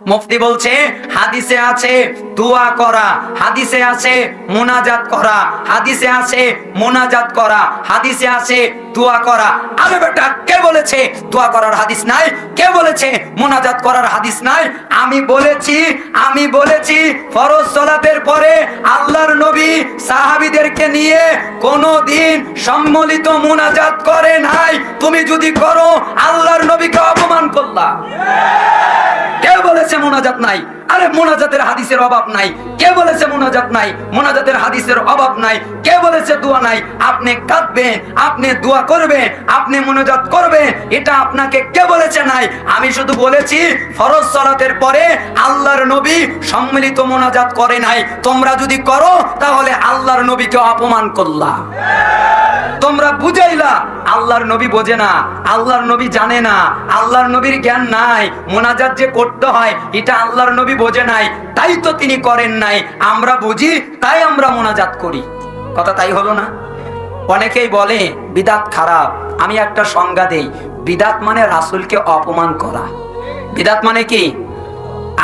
মুফতি বলছে হাদিসে আছে দোয়া করা, হাদিসে আছে মুনাজাত করা, হাদিসে আছে মুনাজাত করা, হাদিসে আছে দোয়া করা। আরে বেটা, কে বলেছে দোয়া করার হাদিস নাই? কে বলেছে মুনাজাত করার হাদিস নাই? আমি বলেছি ফরজ সালাতের পরে আল্লাহর নবী সাহাবীদেরকে নিয়ে কোনদিন সম্মিলিত মুনাজাত করে নাই। তুমি যদি করো আল্লাহর নবীকে অপমান করলা। কে বলেছে মুনাজাত নাই? আরে মুনাজাতের হাদিসের অভাব নাই। কে বলেছে মুনাজাত নাই? মুনাজাতের হাদিসের অভাব নাই। কে বলেছে দোয়া নাই? আপনি কাঁদবেন, আপনি দোয়া করবেন, আপনি মুনাজাত করবেন, এটা আপনাকে কে বলেছে নাই? আমি শুধু বলেছি ফরজ সালাতের পরে আল্লাহর নবী সম্মিলিত মুনাজাত করে নাই। তোমরা যদি করো তাহলে আল্লাহর নবীকে অপমান করলা। তোমরা বুঝাইলা আল্লাহর নবী বোঝে না, আল্লাহর নবী জানে না, আল্লাহর নবীর জ্ঞান নাই, মুনাজাত যে করতে হয় এটা আল্লাহর নবী বোঝে নাই, তাই তো তিনি করেন নাই। আমরা বুঝি তাই আমরা মুনাজাত করি। কথা তাই হলো না? অনেকেই বলে বিদাত খারাপ। আমি একটা সংজ্ঞা দেই, বিদাত মানে রাসূলকে অপমান করা। বিদাত মানে কি?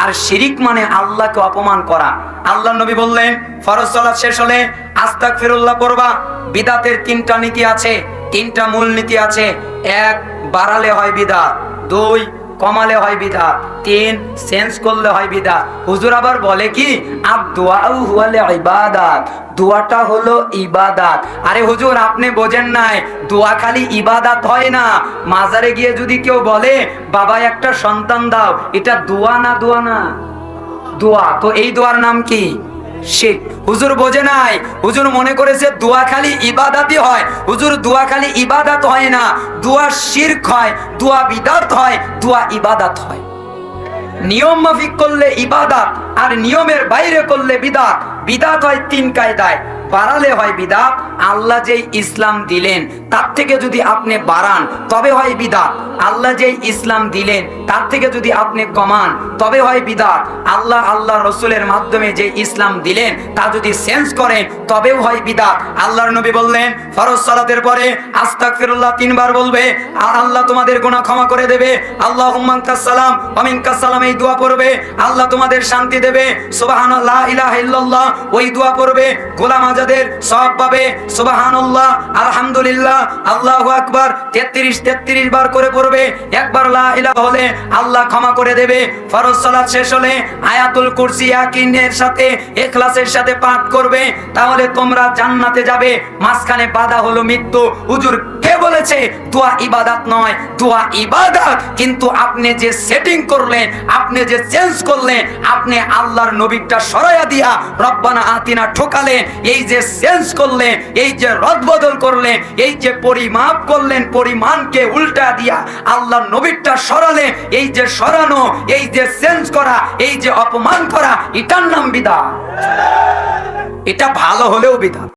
আর শিরিক মানে আল্লাহকে অপমান করা। আল্লাহর নবী বললেন ফরজ সালাত শেষ হলে আস্তাগফিরুল্লাহ পড়বা। বিদাতের তিনটা নীতি আছে, তিনটা মূল নীতি আছে। এক, বাড়ালে হয় বিদাত। দুই, কমালে হয় বিদাত। তিন, চেঞ্জ করলে হয় বিদাত। হুজুর আবার বলে কি আদ-দুআউ হুয়াল ইবাদাত, দোয়াটা হলো ইবাদত। আরে হুজুর আপনি বোঝেন নাই, দোয়া খালি ইবাদত হয় না। মাজারে গিয়ে যদি কেউ বলে বাবা একটা সন্তান দাও, এটা দোয়া না? দোয়া না? দোয়া। তো এই দোয়ার নাম কি? শিরক। হুজুর বোঝে নাই, হুজুর মনে করেছে দোয়া খালি ইবাদতই হয়। হুজুর দোয়া খালি ইবাদত হয় না, দোয়া শিরক হয়, দোয়া বিদআত হয়, দোয়া ইবাদত হয়। নিয়ম মাফিক করলে ইবাদত, আর নিয়মের বাইরে করলে বিদআত। বিদআত হয় তিন কায়দায়। বাড়ালে হয় বিদআত। আল্লাহ যেই ইসলাম দিলেন তার থেকে যদি আপনি বাড়ান তবে হয় বিদআত। আল্লাহ যেই ইসলাম দিলেন তার থেকে যদি আপনি কমান তবে হয় বিদআত। আল্লাহ রসুলের মাধ্যমে যে ইসলাম দিলেন তা যদি চেঞ্জ করেন তবেও হয় বিদআত। আল্লাহর নবী বললেন ফরজ সালাতের পরে আস্তাগফিরুল্লাহ 3 বার বলবে, আল্লাহ তোমাদের গুনাহ ক্ষমা করে দেবে। আল্লাহুম্মা আনতাস সালাম ওয়া মিনকাস সালাম, এই দোয়া পড়বে। আল্লাহ তোমাদের শান্তি দেবে। সুবহানাল্লাহ, লা ইলাহা ইল্লাল্লাহ, ওই দোয়া পড়বে। গোলাম আজাদের সওয়াব পাবে। সুবহানাল্লাহ, আলহামদুলিল্লাহ, আল্লাহু আকবার 33 বার করে পড়বে। একবার লা ইলাহা হলে আল্লাহ ক্ষমা করে দেবে। ফরজ সালাত শেষ হলে আয়াতুল কুরসি ইয়াকিনের সাথে ইখলাসের সাথে পাঠ করবে, তাহলে তোমরা জান্নাতে যাবে। মাঝখানে বাধা হলো মৃত্যু। হুজুর কে বলেছে দোয়া ইবাদত নয়? দোয়া ইবাদত, কিন্তু আপনি যে সেটিং করলেন, আপনি যে চেঞ্জ করলেন, আপনি আল্লাহর নবীটা সরাইয়া দিয়া রব্বানা আতিনা ঠোকালেন। এই যে চেঞ্জ করলেন, এই যে রদবদল করলেন, এই যে পরিমাপ করলেন, পরিমাণকে উল্টা দিয়া আল্লাহর নবীটা সরালেন, এই যে সরানো, এই যে চেঞ্জ করা, এই যে অপমান করা, এটার নাম বিদআত। এটা ভালো হলেও বিদআত।